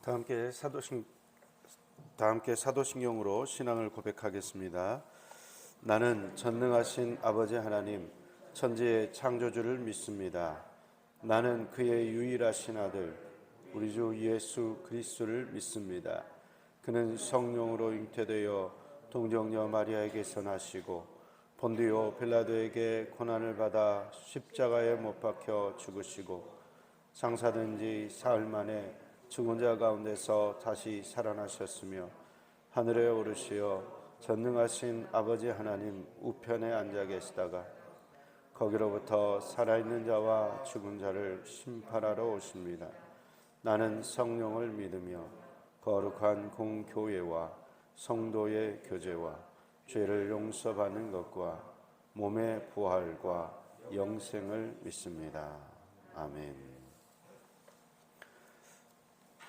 다 함께 사도신경으로 신앙을 고백하겠습니다. 나는 전능하신 아버지 하나님, 천지의 창조주를 믿습니다. 나는 그의 유일하신 아들, 우리 주 예수 그리스도를 믿습니다. 그는 성령으로 잉태되어 동정녀 마리아에게서 나시고 본디오 빌라도에게 고난을 받아 십자가에 못 박혀 죽으시고 장사된 지 사흘 만에 죽은 자 가운데서 다시 살아나셨으며 하늘에 오르시어 전능하신 아버지 하나님 우편에 앉아 계시다가 거기로부터 살아있는 자와 죽은 자를 심판하러 오십니다. 나는 성령을 믿으며 거룩한 공교회와 성도의 교제와 죄를 용서받는 것과 몸의 부활과 영생을 믿습니다. 아멘.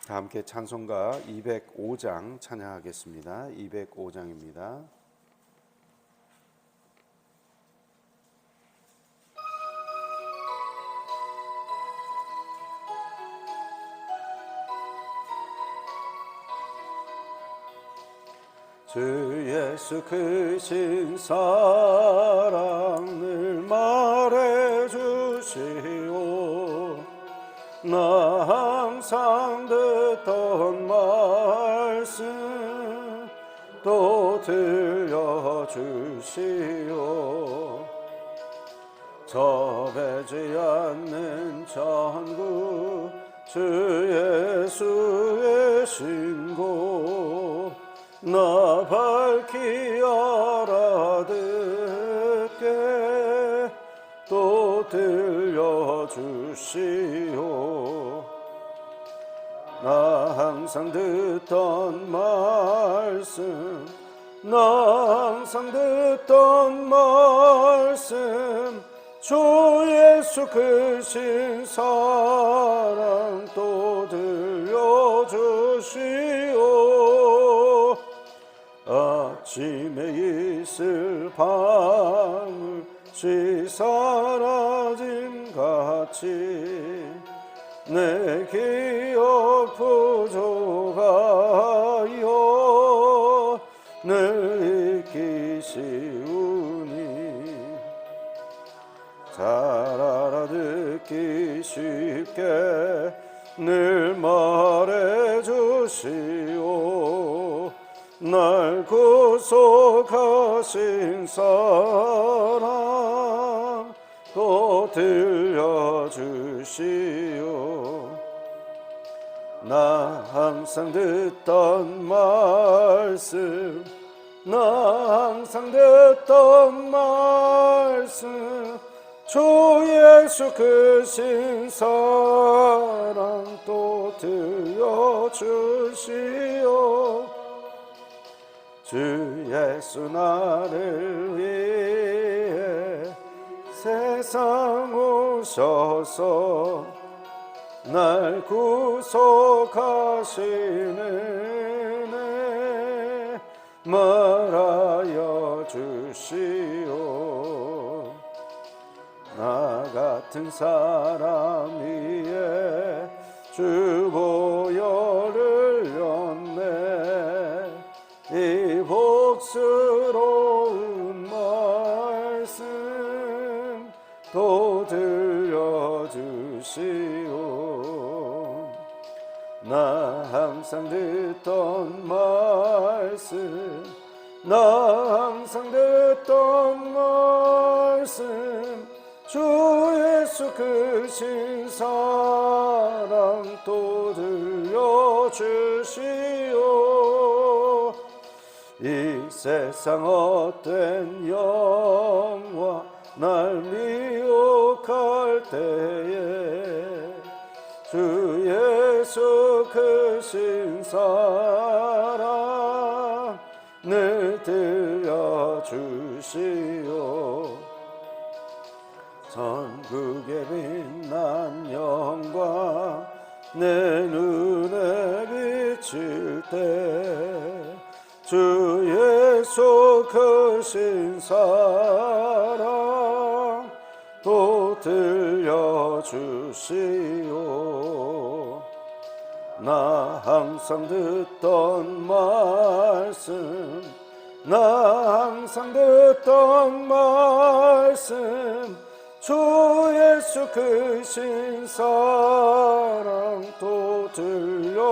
다 함께 찬송가 205장 찬양하겠습니다. 205장입니다. 주 예수 크신 사랑을 말해주시오. 나 항상 듣던 말씀 또 들려주시오. 접해지 않는 천국 주 예수의 신고 나 밝히 알아듣게 또 들려주시오. 나 항상 듣던 말씀 나 항상 듣던 말씀 주 예수 크신 사랑 또 들려주시오. 아침에 있을 방울씨 사라짐 같이 내 기억 부족하여 늘 잊기 쉬우니 잘 알아듣기 쉽게 늘 말해주시오. 날 구속하신 사랑 또 들려주시오. 나 항상 듣던 말씀 나 항상 듣던 말씀 주 예수 크신 사랑 또 들려주시오. 주 예수 나를 위해 세상 오셔서 날 구속하시는 말하여 주시오. 나 같은 사람 위에 주 보혈을 흘렸네. 이 복스러운 말씀 또 들려주시오. 나 항상 듣던 말씀 나 항상 듣던 말씀 주 예수 크신 사랑 또 들려주시오. 이 세상 헛된 영화 날 미혹할 때에 주 예수 크신 사랑 늘 들려주시오. 천국의 빛난 영광 내 눈에 비칠 때 주 예수 크신 사랑 또 들려주시오. 나 항상 듣던 말씀, 나 항상 듣던 말씀, 주 예수 크신 사랑 또 들려주시오.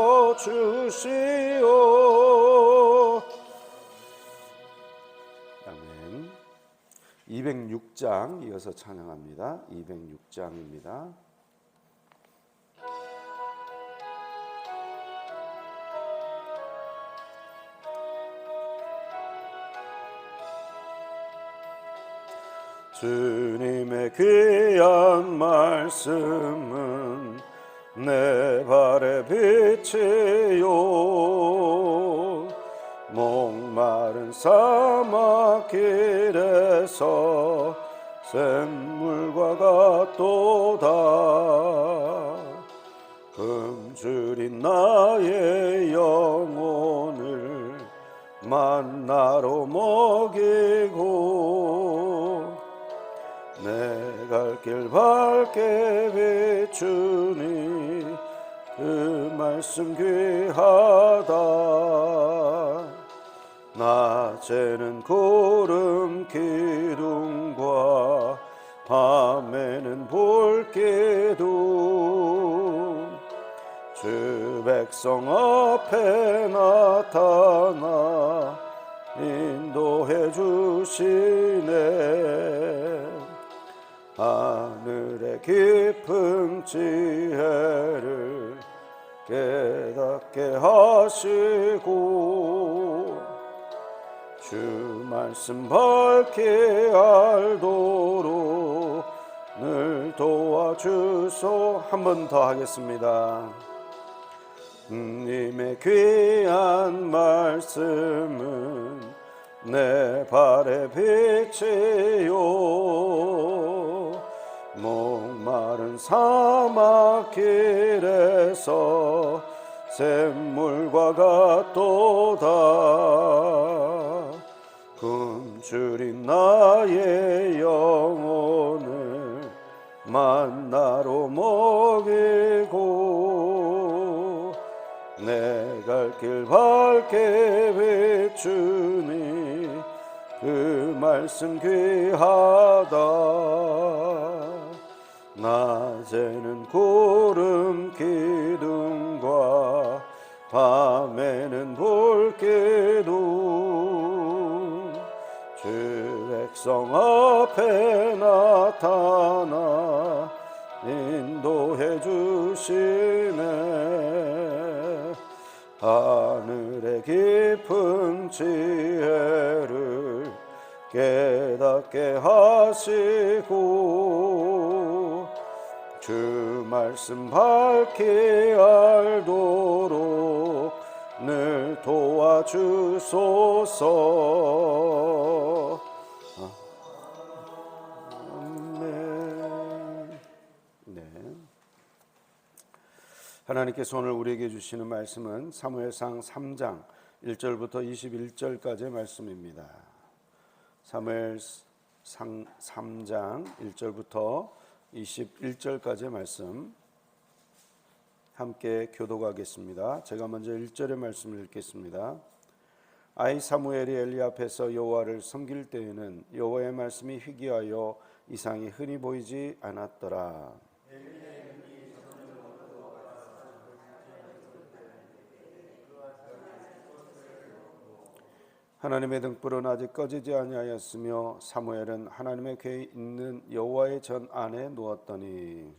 아멘. 206장 이어서 찬양합니다. 206장입니다. 주님의 귀한 말씀은 내 발의 빛이요, 목마른 사막길에서 샘물과 같도다. 굶주린 나의 영혼을 만나로 먹이고 내 갈 길 밝게 비추니 그 말씀 귀하다. 낮에는 구름 기둥과 밤에는 불기둥, 주 백성 앞에 나타나 인도해 주시네. 하늘의 깊은 지혜를 깨닫게 하시고 주 말씀 밝히 알도록 늘 도와주소. 한 번 더 하겠습니다. 님의 귀한 말씀은 내 발의 빛이요, 목마른 사막길에서 샘물과 같도다. 굶주린 나의 영혼을 만나로 먹이고 내 갈 길 밝게 비추니 그 말씀 귀하다. 낮에는 구름 기둥과 밤에는 불기둥, 주 백성 앞에 나타나 인도해 주시네. 하늘의 깊은 지혜를 깨닫게 하시고 주 말씀 밝히 알도록 늘 도와주소서. 아멘. 네. 하나님께서 오늘 우리에게 주시는 말씀은 사무엘상 3장 1절부터 21절까지의 말씀입니다. 사무엘상 3장 1절부터 21절까지의 말씀 함께 교독하겠습니다. 제가 먼저 1절의 말씀을 읽겠습니다. 아이 사무엘이 엘리 앞에서 여호와를 섬길 때에는 여호와의 말씀이 희귀하여 이상이 흔히 보이지 않았더라. 하나님의 등불은 아직 꺼지지 아니하였으며 사무엘은 하나님의 궤에 있는 여호와의 전 안에 누웠더니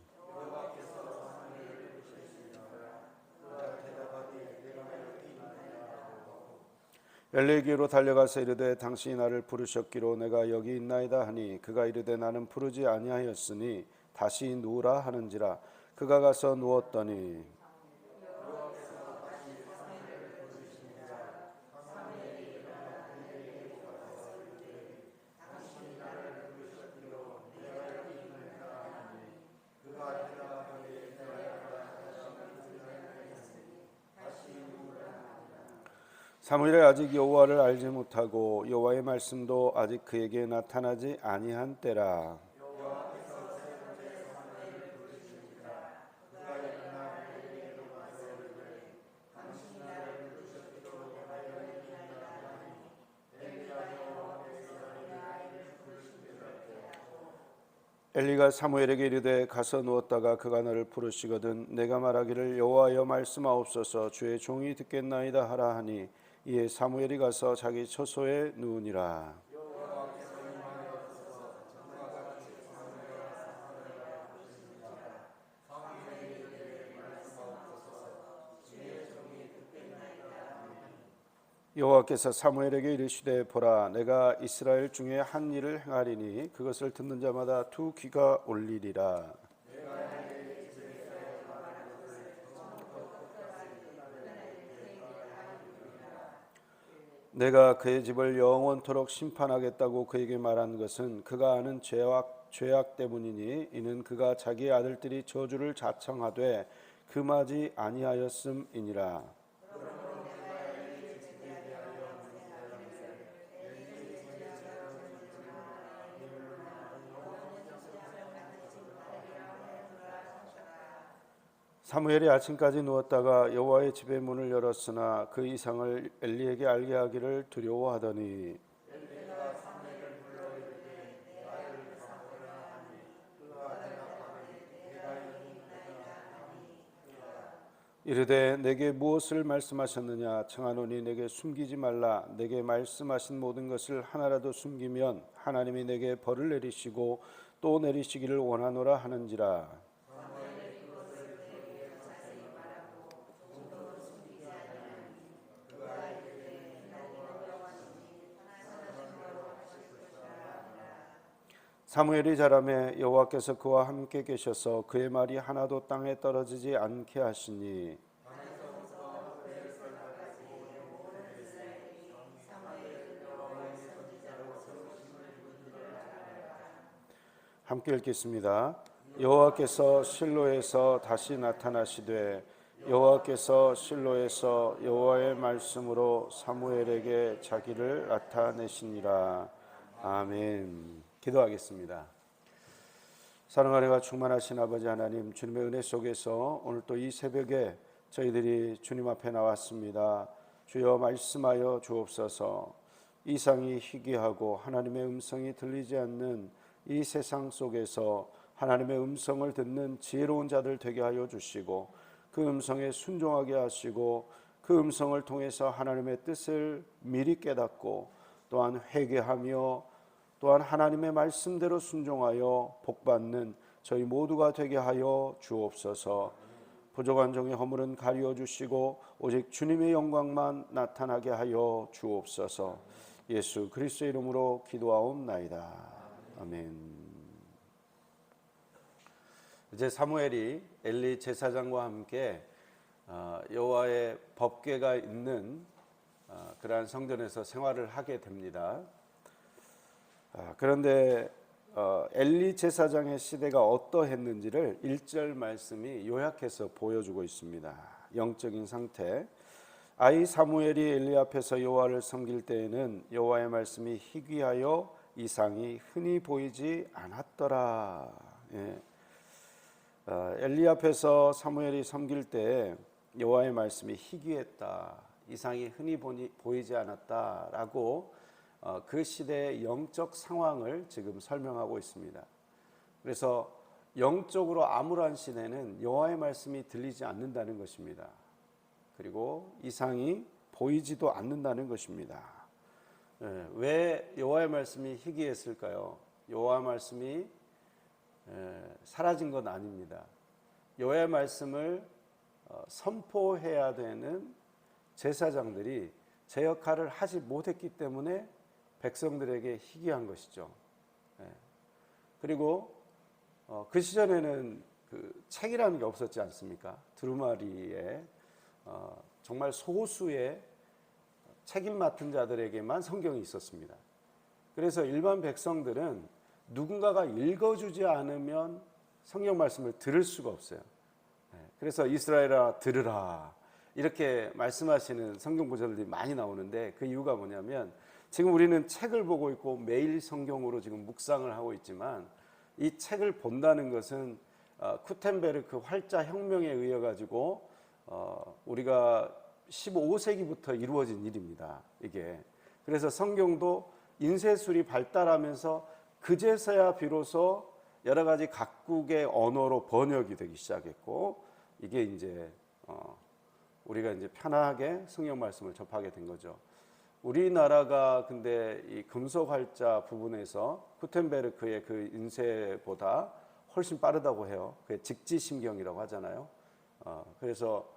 엘리에게로 달려가서 이르되 당신이 나를 부르셨기로 내가 여기 있나이다 하니 그가 이르되 나는 부르지 아니하였으니 다시 누우라 하는지라. 그가 가서 누웠더니 사무엘이 아직 여호와를 알지 못하고 여호와의 말씀도 아직 그에게 나타나지 아니한 때라. 엘리가 사무엘에게 이르되 가서 누웠다가 그가 너를 부르시거든 내가 말하기를 여호와여 말씀하옵소서 주의 종이 듣겠나이다 하라 하니 이에 사무엘이 가서 자기 처소에 누우니라. 여호와께서 사무엘에게 이르시되 보라 내가 이스라엘 중에 한 일을 행하리니 그것을 듣는 자마다 두 귀가 올리리라. 내가 그의 집을 영원토록 심판하겠다고 그에게 말한 것은 그가 아는 죄악 때문이니 이는 그가 자기의 아들들이 저주를 자청하되 금하지 아니하였음이니라. 사무엘이 아침까지 누웠다가 여호와의 집의 문을 열었으나 그 이상을 엘리에게 알게 하기를 두려워하더니 이르되 내게 무엇을 말씀하셨느냐 청하노니 내게 숨기지 말라. 내게 말씀하신 모든 것을 하나라도 숨기면 하나님이 내게 벌을 내리시고 또 내리시기를 원하노라 하는지라. 사무엘이 자라매 여호와께서 그와 함께 계셔서 그의 말이 하나도 땅에 떨어지지 않게 하시니 함께 읽겠습니다. 여호와께서 실로에서 다시 나타나시되 여호와께서 실로에서 여호와의 말씀으로 사무엘에게 자기를 나타내시니라. 아멘. 기도하겠습니다. 사랑하리가 충만하신 아버지 하나님, 주님의 은혜 속에서 오늘 또 이 새벽에 저희들이 주님 앞에 나왔습니다. 주여 말씀하여 주옵소서. 이상이 희귀하고 하나님의 음성이 들리지 않는 이 세상 속에서 하나님의 음성을 듣는 지혜로운 자들 되게 하여 주시고 그 음성에 순종하게 하시고 그 음성을 통해서 하나님의 뜻을 미리 깨닫고 또한 회개하며 또한 하나님의 말씀대로 순종하여 복받는 저희 모두가 되게 하여 주옵소서. 부족한 종의 허물은 가리워 주시고 오직 주님의 영광만 나타나게 하여 주옵소서. 예수 그리스도의 이름으로 기도하옵나이다. 아멘. 이제 사무엘이 엘리 제사장과 함께 여호와의 법궤가 있는 그러한 성전에서 생활을 하게 됩니다. 그런데 엘리 제사장의 시대가 어떠했는지를 1절 말씀이 요약해서 보여주고 있습니다. 영적인 상태. 아이 사무엘이 엘리 앞에서 여호와를 섬길 때에는 여호와의 말씀이 희귀하여 이상이 흔히 보이지 않았더라. 예. 엘리 앞에서 사무엘이 섬길 때 여호와의 말씀이 희귀했다, 이상이 흔히 보이지 않았다라고 그 시대의 영적 상황을 지금 설명하고 있습니다. 그래서 영적으로 암울한 시대는 여호와의 말씀이 들리지 않는다는 것입니다. 그리고 이상이 보이지도 않는다는 것입니다. 왜 여호와의 말씀이 희귀했을까요? 여호와의 말씀이 사라진 건 아닙니다. 여호와의 말씀을 선포해야 되는 제사장들이 제 역할을 하지 못했기 때문에 백성들에게 희귀한 것이죠. 그리고 그 시절에는 그 책이라는 게 없었지 않습니까? 두루마리에 정말 소수의 책임 맡은 자들에게만 성경이 있었습니다. 그래서 일반 백성들은 누군가가 읽어주지 않으면 성경 말씀을 들을 수가 없어요. 그래서 이스라엘아 들으라 이렇게 말씀하시는 성경 구절들이 많이 나오는데 그 이유가 뭐냐면 지금 우리는 책을 보고 있고 매일 성경으로 지금 묵상을 하고 있지만 이 책을 본다는 것은 쿠텐베르크 활자 혁명에 의해 가지고 우리가 15세기부터 이루어진 일입니다. 이게 그래서 성경도 인쇄술이 발달하면서 그제서야 비로소 여러 가지 각국의 언어로 번역이 되기 시작했고, 이게 이제 우리가 이제 편하게 성경 말씀을 접하게 된 거죠. 우리나라가 근데 이 금속 활자 부분에서 구텐베르크의 그 인쇄보다 훨씬 빠르다고 해요. 그게 직지심경이라고 하잖아요. 그래서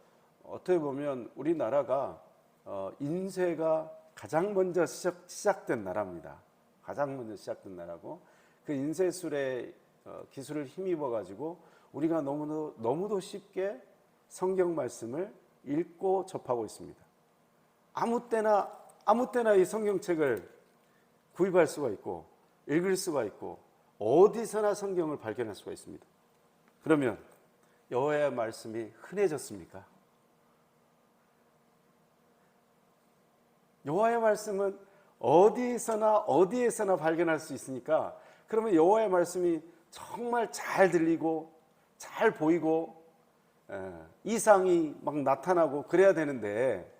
어떻게 보면 우리나라가 인쇄가 가장 먼저 시작된 나라입니다. 가장 먼저 시작된 나라고, 그 인쇄술의 기술을 힘입어 가지고 우리가 너무도 쉽게 성경 말씀을 읽고 접하고 있습니다. 아무 때나 이 성경책을 구입할 수가 있고 읽을 수가 있고 어디서나 성경을 발견할 수가 있습니다. 그러면 여호와의 말씀이 흔해졌습니까? 여호와의 말씀은 어디에서나 발견할 수 있으니까, 그러면 여호와의 말씀이 정말 잘 들리고 잘 보이고 이상이 막 나타나고 그래야 되는데,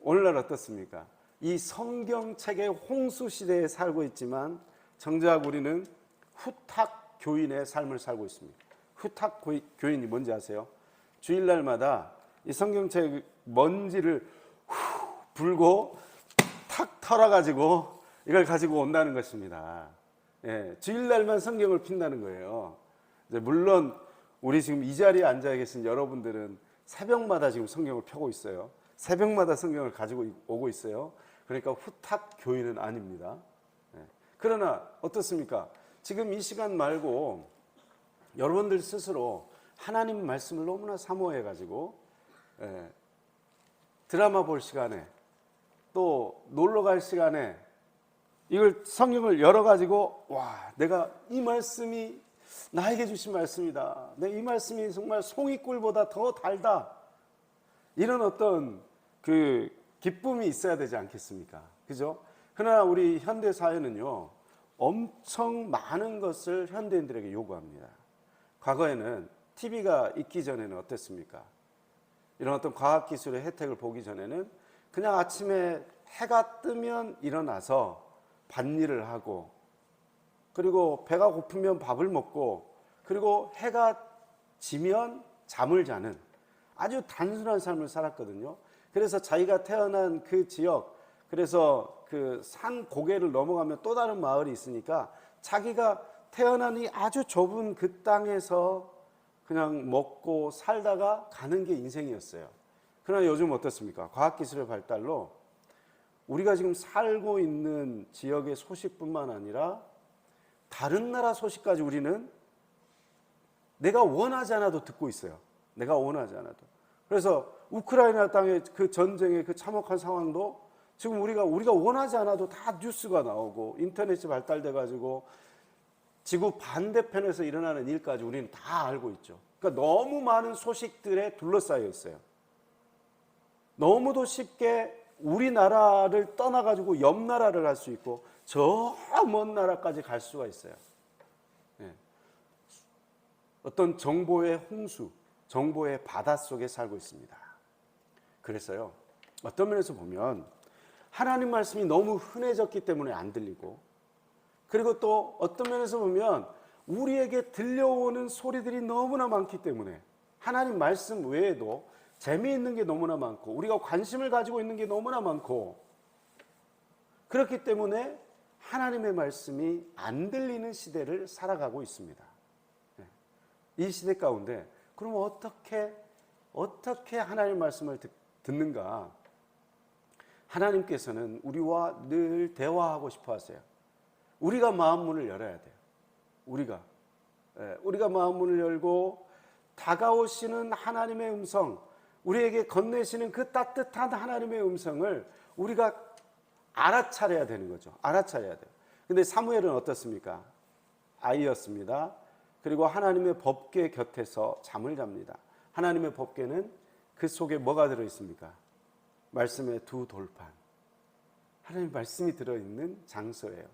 오늘날 어떻습니까? 이 성경책의 홍수 시대에 살고 있지만 정작 우리는 후탁 교인의 삶을 살고 있습니다. 후탁 교인이 뭔지 아세요? 주일날마다 이 성경책 먼지를 불고 탁 털어가지고 이걸 가지고 온다는 것입니다. 예, 주일날만 성경을 핀다는 거예요. 물론 우리 지금 이 자리에 앉아 계신 여러분들은 새벽마다 지금 성경을 펴고 있어요. 새벽마다 성경을 가지고 오고 있어요. 그러니까 후탁 교인은 아닙니다. 예. 그러나 어떻습니까? 지금 이 시간 말고 여러분들 스스로 하나님 말씀을 너무나 사모해 가지고 드라마 볼 시간에 또 놀러 갈 시간에 이걸 성경을 열어 가지고, 와, 내가 이 말씀이 나에게 주신 말씀이다, 내 이 말씀이 정말 송이꿀보다 더 달다, 이런 어떤 그 기쁨이 있어야 되지 않겠습니까? 그죠? 그러나 우리 현대 사회는요, 엄청 많은 것을 현대인들에게 요구합니다. 과거에는 TV가 있기 전에는 어땠습니까? 이런 어떤 과학기술의 혜택을 보기 전에는 그냥 아침에 해가 뜨면 일어나서 밭일을 하고, 그리고 배가 고프면 밥을 먹고, 그리고 해가 지면 잠을 자는 아주 단순한 삶을 살았거든요. 그래서 자기가 태어난 그 지역, 그래서 그 산 고개를 넘어가면 또 다른 마을이 있으니까 자기가 태어난 이 아주 좁은 그 땅에서 그냥 먹고 살다가 가는 게 인생이었어요. 그러나 요즘 어떻습니까? 과학기술의 발달로 우리가 지금 살고 있는 지역의 소식뿐만 아니라 다른 나라 소식까지 우리는 내가 원하지 않아도 듣고 있어요. 내가 원하지 않아도. 그래서 우크라이나 땅의 그 전쟁의 그 참혹한 상황도 지금 우리가 원하지 않아도 다 뉴스가 나오고 인터넷이 발달돼 가지고 지구 반대편에서 일어나는 일까지 우리는 다 알고 있죠. 그러니까 너무 많은 소식들에 둘러싸여 있어요. 너무도 쉽게 우리나라를 떠나가지고 옆 나라를 갈 수 있고 저 먼 나라까지 갈 수가 있어요. 네. 어떤 정보의 홍수, 정보의 바다 속에 살고 있습니다. 그래서요, 어떤 면에서 보면 하나님 말씀이 너무 흔해졌기 때문에 안 들리고, 그리고 또 어떤 면에서 보면 우리에게 들려오는 소리들이 너무나 많기 때문에 하나님 말씀 외에도 재미있는 게 너무나 많고 우리가 관심을 가지고 있는 게 너무나 많고, 그렇기 때문에 하나님의 말씀이 안 들리는 시대를 살아가고 있습니다. 이 시대 가운데 그럼 어떻게 하나님의 말씀을 듣는가? 하나님께서는 우리와 늘 대화하고 싶어 하세요. 우리가 마음 문을 열어야 돼요. 우리가 마음 문을 열고 다가오시는 하나님의 음성, 우리에게 건네시는 그 따뜻한 하나님의 음성을 우리가 알아차려야 되는 거죠. 알아차려야 돼요. 근데 사무엘은 어떻습니까? 아이였습니다. 그리고 하나님의 법궤 곁에서 잠을 잡니다. 하나님의 법궤는 그 속에 뭐가 들어있습니까? 말씀의 두 돌판, 하나님의 말씀이 들어있는 장소예요.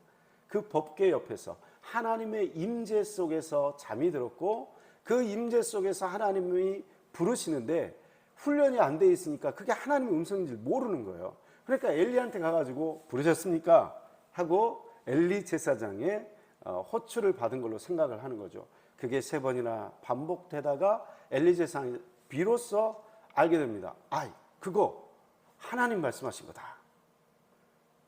그 법궤 옆에서 하나님의 임재 속에서 잠이 들었고, 그 임재 속에서 하나님이 부르시는데 훈련이 안 돼 있으니까 그게 하나님의 음성인지 모르는 거예요. 그러니까 엘리한테 가가지고 부르셨습니까? 하고 엘리 제사장의 호출을 받은 걸로 생각을 하는 거죠. 그게 3번이나 반복되다가 엘리 제사장이 비로소 알게 됩니다. 그거 하나님 말씀하신 거다.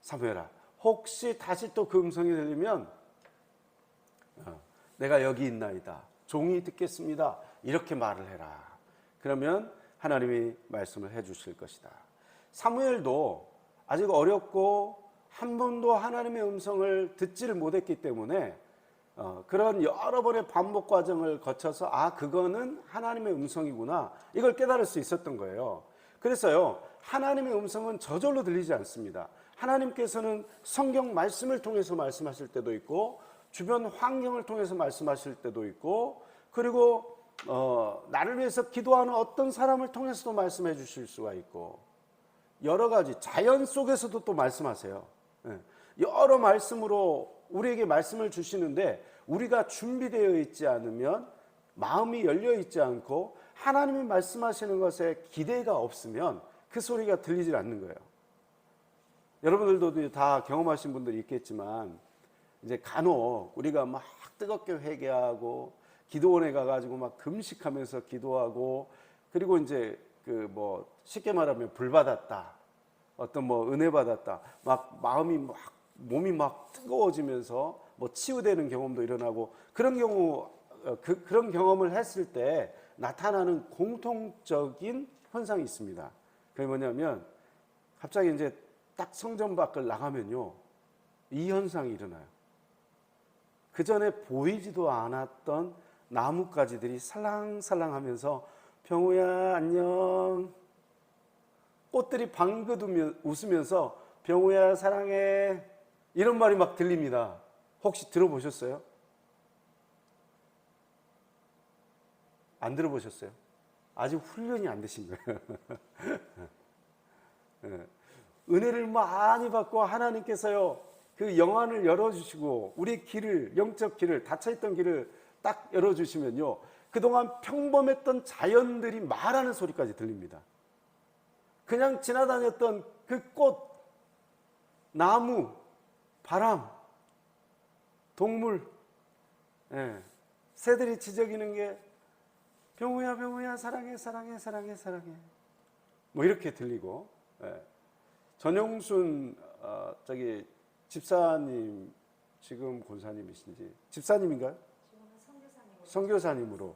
사무엘아, 혹시 다시 또 그 음성이 들리면 내가 여기 있나이다. 종이 듣겠습니다. 이렇게 말을 해라. 그러면 하나님이 말씀을 해 주실 것이다. 사무엘도 아직 어렸고 한 번도 하나님의 음성을 듣지를 못했기 때문에 그런 여러 번의 반복 과정을 거쳐서 그거는 하나님의 음성이구나, 이걸 깨달을 수 있었던 거예요. 그래서요, 하나님의 음성은 저절로 들리지 않습니다. 하나님께서는 성경 말씀을 통해서 말씀하실 때도 있고, 주변 환경을 통해서 말씀하실 때도 있고, 그리고 나를 위해서 기도하는 어떤 사람을 통해서도 말씀해 주실 수가 있고, 여러 가지 자연 속에서도 또 말씀하세요. 여러 말씀으로 우리에게 말씀을 주시는데, 우리가 준비되어 있지 않으면, 마음이 열려 있지 않고 하나님이 말씀하시는 것에 기대가 없으면 그 소리가 들리질 않는 거예요. 여러분들도 다 경험하신 분들이 있겠지만, 이제 간혹 우리가 막 뜨겁게 회개하고 기도원에 가가지고 막 금식하면서 기도하고, 그리고 이제 쉽게 말하면 불 받았다, 어떤 은혜 받았다, 막 마음이 막 몸이 막 뜨거워지면서 치유되는 경험도 일어나고, 그런 경우 그런 경험을 했을 때 나타나는 공통적인 현상이 있습니다. 그게 뭐냐면, 갑자기 이제 딱 성전 밖을 나가면요, 이 현상이 일어나요. 그 전에 보이지도 않았던 나뭇가지들이 살랑살랑하면서 병우야 안녕, 꽃들이 방긋 웃으면서 병우야 사랑해, 이런 말이 막 들립니다. 혹시 들어보셨어요? 안 들어보셨어요? 아직 훈련이 안 되신 거예요. 은혜를 많이 받고 하나님께서요, 그 영안을 열어주시고 우리 길을, 영적 길을, 닫혀있던 길을 딱 열어주시면요, 그동안 평범했던 자연들이 말하는 소리까지 들립니다. 그냥 지나다녔던 그 꽃, 나무, 바람, 동물, 새들이 지저귀는 게 병우야 병우야 사랑해 사랑해 사랑해 사랑해, 이렇게 들리고, 전용순 집사님, 지금 권사님이신지 집사님인가요? 선교사님으로.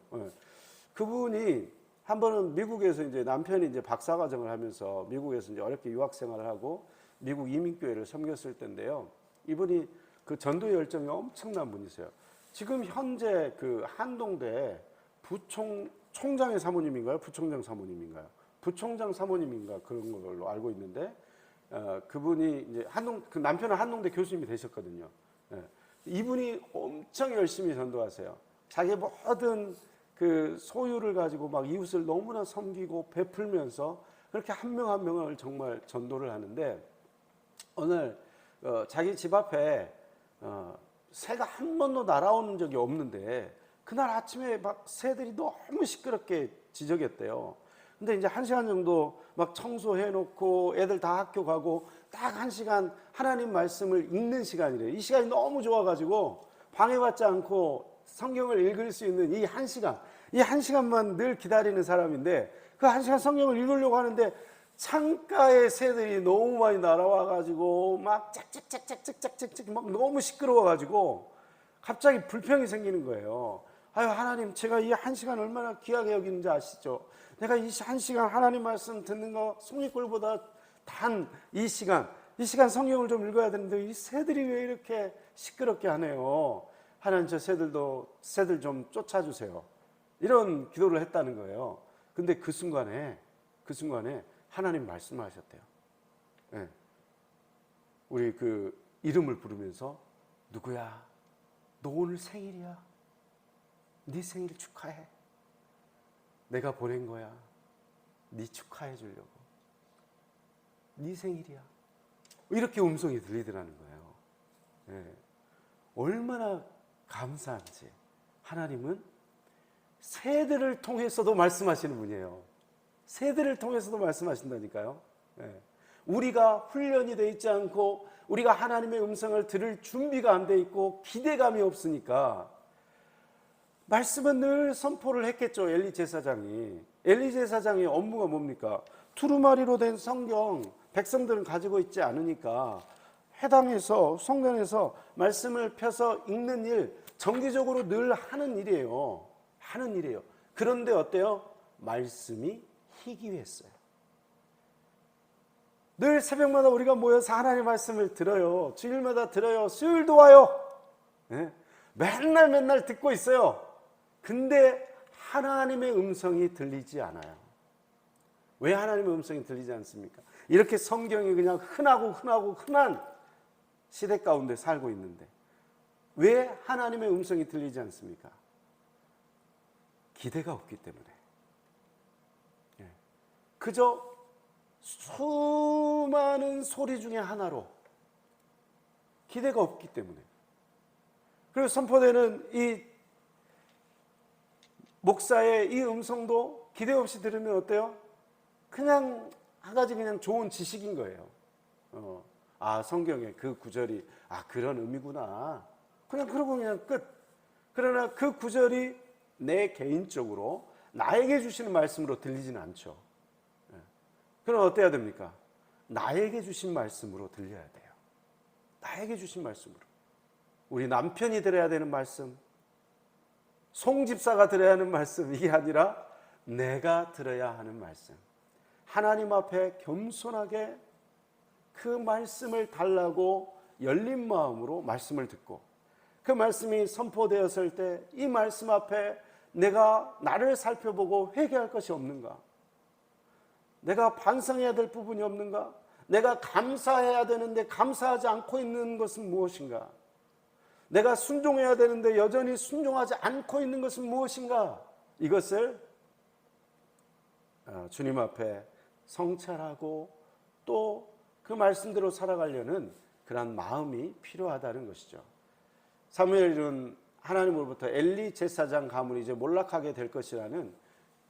그분이 한 번은 미국에서 이제 남편이 이제 박사과정을 하면서 미국에서 이제 어렵게 유학 생활을 하고 미국 이민교회를 섬겼을 때인데요. 이분이 그 전도 열정이 엄청난 분이세요. 지금 현재 그 한동대 총장의 사모님인가요? 부총장 사모님인가요? 부총장 사모님인가 그런 걸로 알고 있는데, 그분이 이제 그 남편은 한동대 교수님이 되셨거든요. 이분이 엄청 열심히 전도하세요. 자기 모든 그 소유를 가지고 막 이웃을 너무나 섬기고 베풀면서 그렇게 한 명 한 명을 정말 전도를 하는데, 오늘 자기 집 앞에 새가 한 번도 날아오는 적이 없는데 그날 아침에 막 새들이 너무 시끄럽게 지저귀었대요. 근데 이제 1시간 정도 막 청소해 놓고 애들 다 학교 가고 딱 1시간 하나님 말씀을 읽는 시간이래요. 이 시간이 너무 좋아가지고 방해받지 않고 성경을 읽을 수 있는 이 1시간, 이 1시간만 늘 기다리는 사람인데, 그 1시간 성경을 읽으려고 하는데 창가에 새들이 너무 많이 날아와가지고 막 짝짝짝짝짝짝짝 막 너무 시끄러워가지고 갑자기 불평이 생기는 거예요. 하나님, 제가 이 1시간 얼마나 귀하게 여기는지 아시죠? 내가 이 1시간 하나님 말씀 듣는 거 송이꿀보다 단 이 시간 성경을 좀 읽어야 되는데 이 새들이 왜 이렇게 시끄럽게 하네요. 하나님, 저 새들 좀 쫓아주세요. 이런 기도를 했다는 거예요. 근데 그 순간에 하나님 말씀하셨대요. 우리 그 이름을 부르면서, 누구야? 너 오늘 생일이야. 네 생일 축하해. 내가 보낸 거야. 네 축하해 주려고. 네 생일이야. 이렇게 음성이 들리더라는 거예요. 얼마나 감사한지. 하나님은 새들을 통해서도 말씀하시는 분이에요. 새들을 통해서도 말씀하신다니까요. 우리가 훈련이 돼 있지 않고 우리가 하나님의 음성을 들을 준비가 안 돼 있고 기대감이 없으니까 말씀은 늘 선포를 했겠죠. 엘리 제사장이. 엘리 제사장의 업무가 뭡니까? 두루마리로 된 성경 백성들은 가지고 있지 않으니까 회당에서 성전에서 말씀을 펴서 읽는 일 정기적으로 늘 하는 일이에요. 하는 일이에요. 그런데 어때요? 말씀이 희귀했어요. 늘 새벽마다 우리가 모여서 하나님의 말씀을 들어요. 주일마다 들어요. 수요일도 와요. 네? 맨날 듣고 있어요. 근데 하나님의 음성이 들리지 않아요. 왜 하나님의 음성이 들리지 않습니까? 이렇게 성경이 그냥 흔한 시대 가운데 살고 있는데 왜 하나님의 음성이 들리지 않습니까? 기대가 없기 때문에. 그저 수많은 소리 중에 하나로 기대가 없기 때문에. 그리고 선포되는 이 목사의 이 음성도 기대 없이 들으면 어때요? 그냥 한 가지 그냥 좋은 지식인 거예요. 성경에 그 구절이 그런 의미구나. 그러고 그냥 끝. 그러나 그 구절이 내 개인적으로 나에게 주시는 말씀으로 들리지는 않죠. 그럼 어때야 됩니까? 나에게 주신 말씀으로 들려야 돼요. 나에게 주신 말씀으로. 우리 남편이 들어야 되는 말씀, 송 집사가 들어야 하는 말씀, 이게 아니라 내가 들어야 하는 말씀. 하나님 앞에 겸손하게 그 말씀을 달라고 열린 마음으로 말씀을 듣고 그 말씀이 선포되었을 때 이 말씀 앞에 내가 나를 살펴보고 회개할 것이 없는가? 내가 반성해야 될 부분이 없는가? 내가 감사해야 되는데 감사하지 않고 있는 것은 무엇인가? 내가 순종해야 되는데 여전히 순종하지 않고 있는 것은 무엇인가? 이것을 주님 앞에 성찰하고 또 그 말씀대로 살아가려는 그런 마음이 필요하다는 것이죠. 사무엘은 하나님으로부터 엘리 제사장 가문이 이제 몰락하게 될 것이라는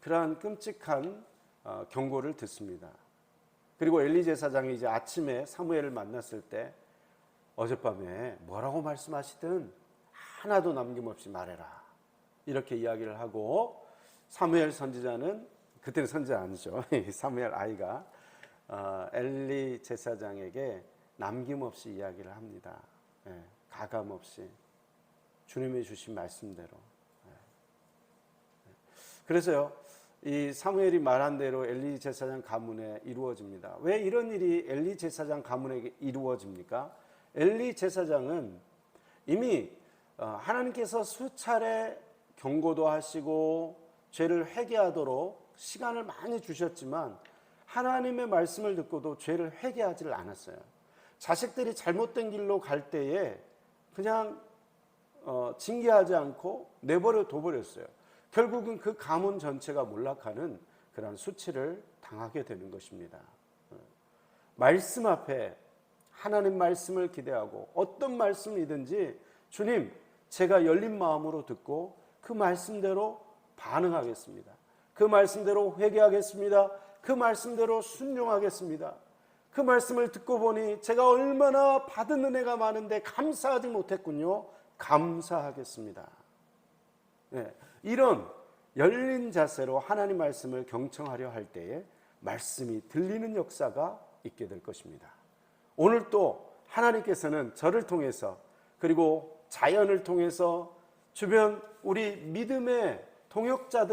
그러한 끔찍한 경고를 듣습니다. 그리고 엘리 제사장이 이제 아침에 사무엘을 만났을 때 어젯밤에 뭐라고 말씀하시든 하나도 남김없이 말해라. 이렇게 이야기를 하고 사무엘 선지자는 그때는 선지자 아니죠. 사무엘 아이가 엘리 제사장에게 남김없이 이야기를 합니다. 가감없이 주님이 주신 말씀대로. 그래서요, 이 사무엘이 말한 대로 엘리 제사장 가문에 이루어집니다. 왜 이런 일이 엘리 제사장 가문에게 이루어집니까? 엘리 제사장은 이미 하나님께서 수차례 경고도 하시고 죄를 회개하도록 시간을 많이 주셨지만 하나님의 말씀을 듣고도 죄를 회개하지를 않았어요. 자식들이 잘못된 길로 갈 때에 그냥 징계하지 않고 내버려 둬버렸어요. 결국은 그 가문 전체가 몰락하는 그런 수치를 당하게 되는 것입니다. 말씀 앞에 하나님 말씀을 기대하고 어떤 말씀이든지 주님, 제가 열린 마음으로 듣고 그 말씀대로 반응하겠습니다. 그 말씀대로 회개하겠습니다. 그 말씀대로 순종하겠습니다. 그 말씀을 듣고 보니 제가 얼마나 받은 은혜가 많은데 감사하지 못했군요. 감사하겠습니다. 이런 열린 자세로 하나님 말씀을 경청하려 할 때에 말씀이 들리는 역사가 있게 될 것입니다. 오늘 또 하나님께서는 저를 통해서 그리고 자연을 통해서 주변 우리 믿음의 동역자들